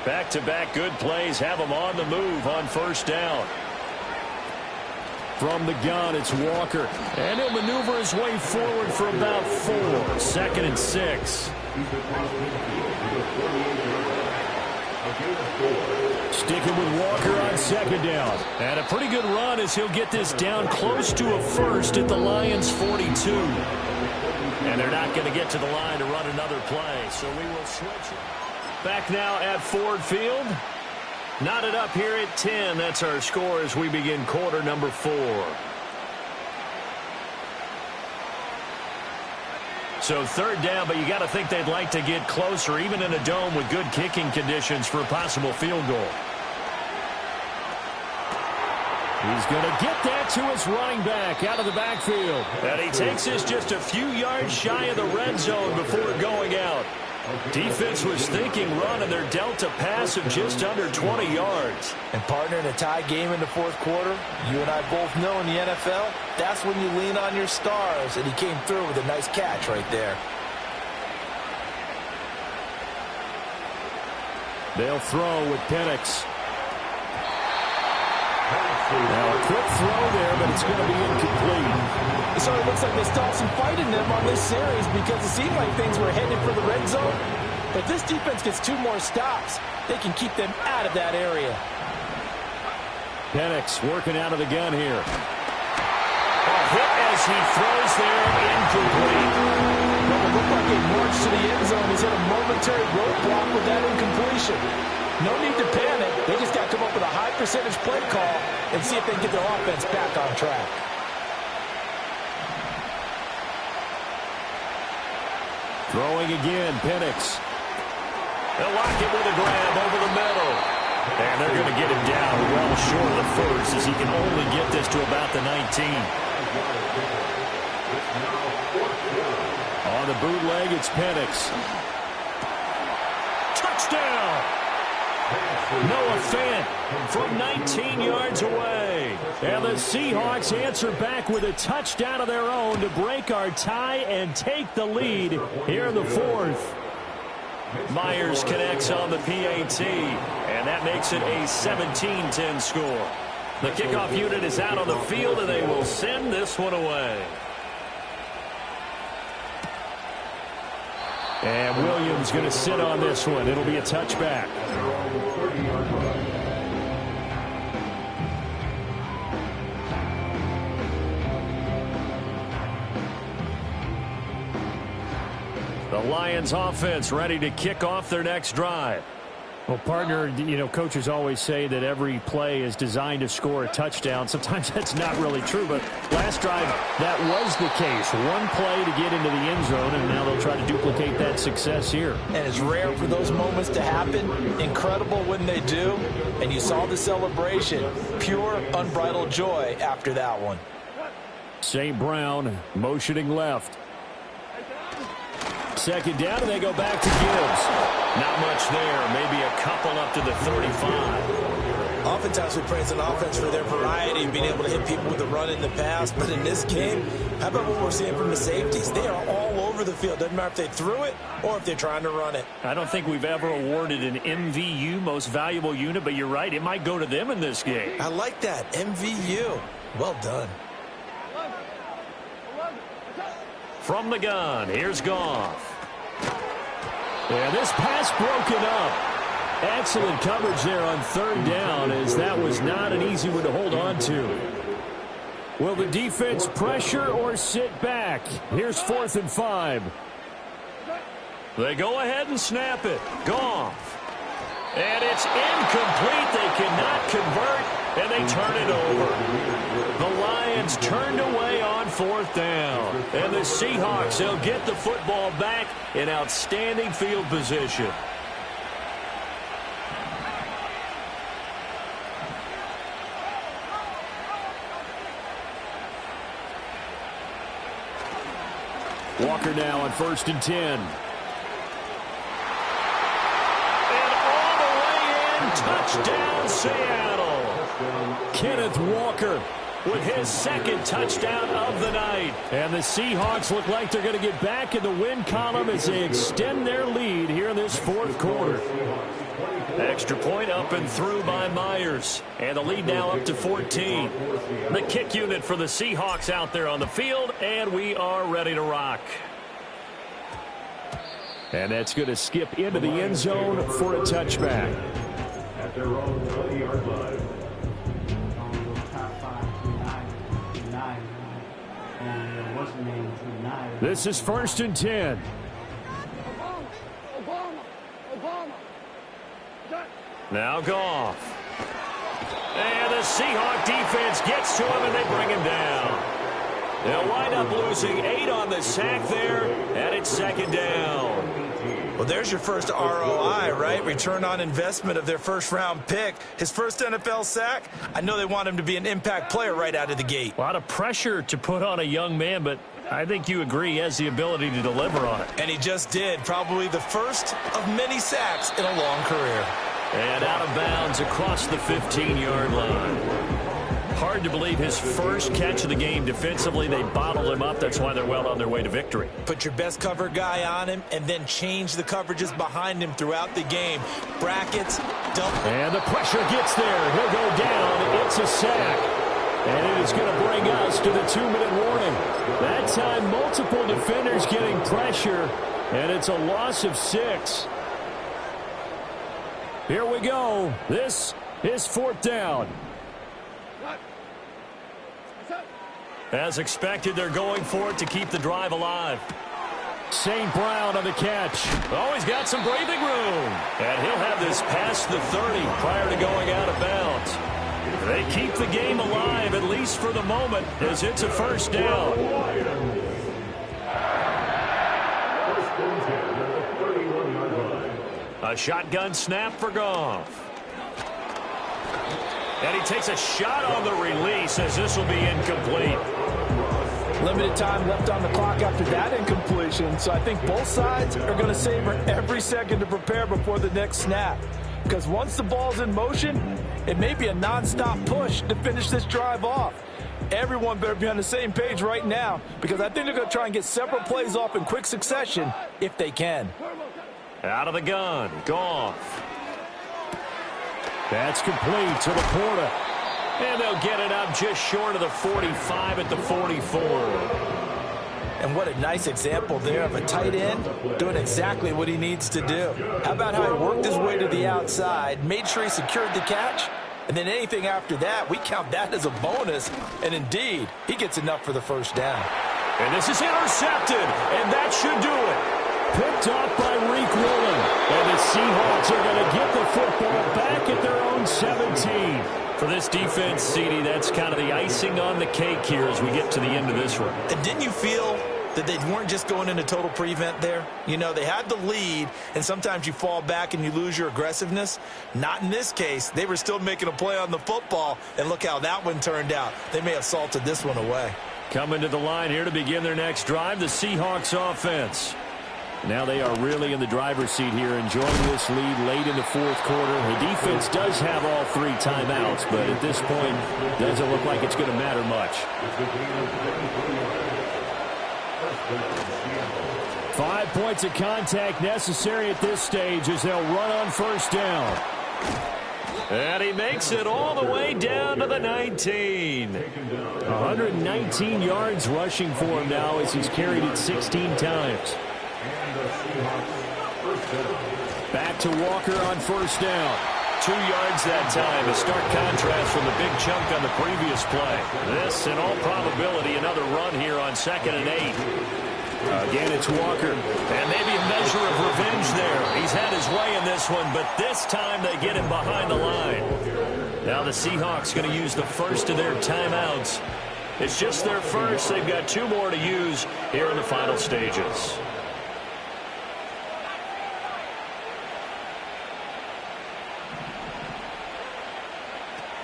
Back-to-back good plays have him on the move on 1st down. From the gun, it's Walker. And he'll maneuver his way forward for about 4. 2nd and 6. Sticking with Walker on 2nd down. And a pretty good run as he'll get this down close to a 1st at the Lions' 42. And they're not going to get to the line to run another play. So we will switch it. Back now at Ford Field. Knotted up here at 10. That's our score as we begin quarter number 4. So 3rd down, but you got to think they'd like to get closer, even in a dome with good kicking conditions for a possible field goal. He's going to get that to his running back out of the backfield. And he takes this just a few yards shy of the red zone before going out. Defense was thinking run, and they're dealt a pass of just under 20 yards. And partner, in a tie game in the 4th quarter, you and I both know in the NFL, that's when you lean on your stars, and he came through with a nice catch right there. They'll throw with Penix. Now a quick throw there, but it's going to be incomplete. It sort of looks like they still have some fight in them on this series because it seemed like things were headed for the red zone. But if this defense gets 2 more stops, they can keep them out of that area. Penix working out of the gun here. A hit as he throws there, incomplete. Well, it looked like a march to the end zone. He's hit a momentary roadblock with that incompletion. No need to panic. They just got to come up with a high percentage play call and see if they can get their offense back on track. Throwing again, Penix. They'll lock it with a grab over the middle. And they're going to get him down well short of the 1st as he can only get this to about the 19. On the bootleg, it's Penix. Touchdown! Noah Fant from 19 yards away. And the Seahawks answer back with a touchdown of their own to break our tie and take the lead here in the 4th. Myers connects on the PAT, and that makes it a 17-10 score. The kickoff unit is out on the field, and they will send this one away. And Williams going to sit on this one. It'll be a touchback. The Lions offense ready to kick off their next drive. Well, partner, coaches always say that every play is designed to score a touchdown. Sometimes that's not really true, but last drive, that was the case. One play to get into the end zone, and now they'll try to duplicate that success here. And it's rare for those moments to happen. Incredible when they do. And you saw the celebration. Pure, unbridled joy after that one. St. Brown motioning left. Second down, and they go back to Gibbs. Not much there. Maybe a couple up to the 35. Oftentimes we praise an offense for their variety of being able to hit people with the run in the pass. But in this game, how about what we're seeing from the safeties? They are all over the field. Doesn't matter if they threw it or if they're trying to run it. I don't think we've ever awarded an MVU, most valuable unit, but you're right. It might go to them in this game. I like that. MVU. Well done. From the gun, here's Goff. And this pass broken up. Excellent coverage there on third down, as that was not an easy one to hold on to. Will the defense pressure or sit back? Here's 4th and 5. They go ahead and snap it. Goff. And it's incomplete. They cannot convert, and they turn it over. The Lions turned away on 4th down. And the Seahawks, they'll get the football back in outstanding field position. Walker now on 1st and 10. Touchdown, Seattle. Kenneth Walker with his second touchdown of the night. And the Seahawks look like they're going to get back in the win column as they extend their lead here in this fourth quarter. Extra point up and through by Myers. And the lead now up to 14. The kick unit for the Seahawks out there on the field, and we are ready to rock. And that's going to skip into the end zone for a touchback. At their own 20-yard line. This is 1st and 10. Now Goff. And the Seahawk defense gets to him, and they bring him down. They'll wind up losing 8 on the sack there, and it's 2nd down. Well, there's your first ROI, right? Return on investment of their first-round pick. His first NFL sack. I know they want him to be an impact player right out of the gate. A lot of pressure to put on a young man, but I think you agree he has the ability to deliver on it. And he just did. Probably the first of many sacks in a long career. And out of bounds across the 15-yard line. Hard to believe his first catch of the game defensively. They bottled him up. That's why they're well on their way to victory. Put your best cover guy on him and then change the coverages behind him throughout the game. Brackets, double. And the pressure gets there. He'll go down. It's a sack. And it is going to bring us to the 2-minute warning. That time, multiple defenders getting pressure, and it's a loss of 6. Here we go. This is 4th down. As expected, they're going for it to keep the drive alive. St. Brown on the catch. Oh, he's got some breathing room. And he'll have this past the 30 prior to going out of bounds. They keep the game alive, at least for the moment, as it's a 1st down. A shotgun snap for Goff. And he takes a shot on the release, as this will be incomplete. Limited time left on the clock after that incompletion, so I think both sides are going to savor every second to prepare before the next snap. Because once the ball's in motion, it may be a non-stop push to finish this drive off. Everyone better be on the same page right now, because I think they're going to try and get several plays off in quick succession if they can. Out of the gun, Goff. That's complete to Laporta. And they'll get it up just short of the 45 at the 44. And what a nice example there of a tight end doing exactly what he needs to do. How about how he worked his way to the outside, made sure he secured the catch, and then anything after that, we count that as a bonus. And indeed, he gets enough for the first down. And this is intercepted, and that should do it. Picked off by Reek Woolen. And the Seahawks are going to get the football back at their own 17. For this defense, CD, that's kind of the icing on the cake here as we get to the end of this one. And didn't you feel that they weren't just going into total prevent there? You know, they had the lead, and sometimes you fall back and you lose your aggressiveness. Not in this case. They were still making a play on the football, and look how that one turned out. They may have salted this one away. Coming to the line here to begin their next drive, the Seahawks offense. Now they are really in the driver's seat here, enjoying this lead late in the fourth quarter. The defense does have all 3 timeouts, but at this point, doesn't look like it's going to matter much. 5 points of contact necessary at this stage as they'll run on first down. And he makes it all the way down to the 19. 119 yards rushing for him now as he's carried it 16 times. Back to Walker on first down. 2 yards that time, a stark contrast from the big chunk on the previous play. This, in all probability, another run here on 2nd and 8. Again, it's Walker. And maybe a measure of revenge there. He's had his way in this one, but this time they get him behind the line. Now the Seahawks going to use the first of their timeouts. It's just their first. They've got 2 more to use here in the final stages.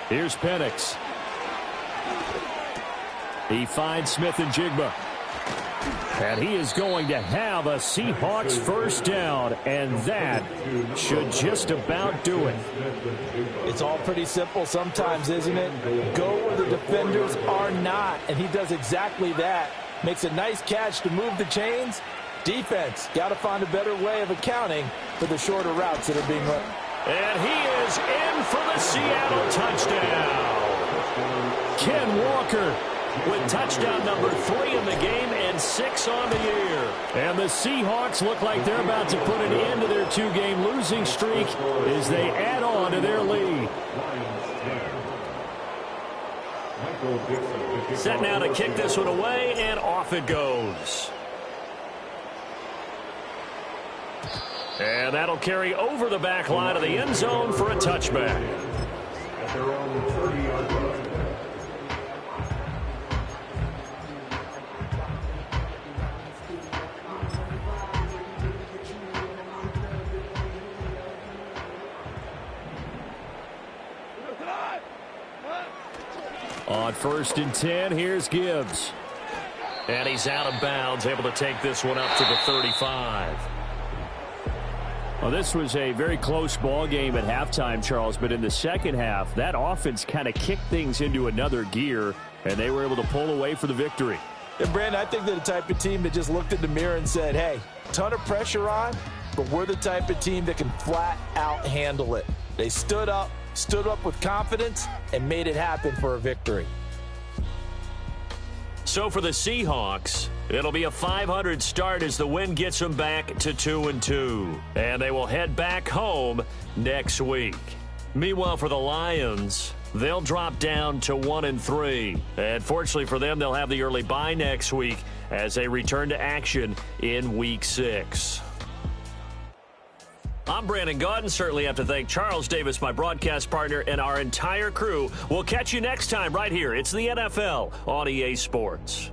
Here's Penix. He finds Smith and Jigba. And he is going to have a Seahawks first down, and that should just about do it. It's all pretty simple sometimes, isn't it? Go where the defenders are not, and he does exactly that. Makes a nice catch to move the chains. Defense, got to find a better way of accounting for the shorter routes that are being run. And he is in for the Seattle touchdown. Ken Walker with touchdown number 3 in the game and 6 on the year. And the Seahawks look like they're about to put an end to their 2-game losing streak as they add on to their lead. Set now to kick this one away, and off it goes. And that'll carry over the back line of the end zone for a touchback. At their own 30-yard line. On 1st and 10, here's Gibbs. And he's out of bounds, able to take this one up to the 35. Well, this was a very close ball game at halftime, Charles, but in the second half, that offense kind of kicked things into another gear, and they were able to pull away for the victory. And, Brandon, I think they're the type of team that just looked in the mirror and said, hey, ton of pressure on, but we're the type of team that can flat out handle it. They stood up with confidence, and made it happen for a victory. So for the Seahawks, it'll be a 500 start as the win gets them back to 2-2. And they will head back home next week. Meanwhile, for the Lions, they'll drop down to 1-3. And fortunately for them, they'll have the early bye next week as they return to action in Week 6. I'm Brandon Gaudin. Certainly have to thank Charles Davis, my broadcast partner, and our entire crew. We'll catch you next time right here. It's the NFL on EA Sports.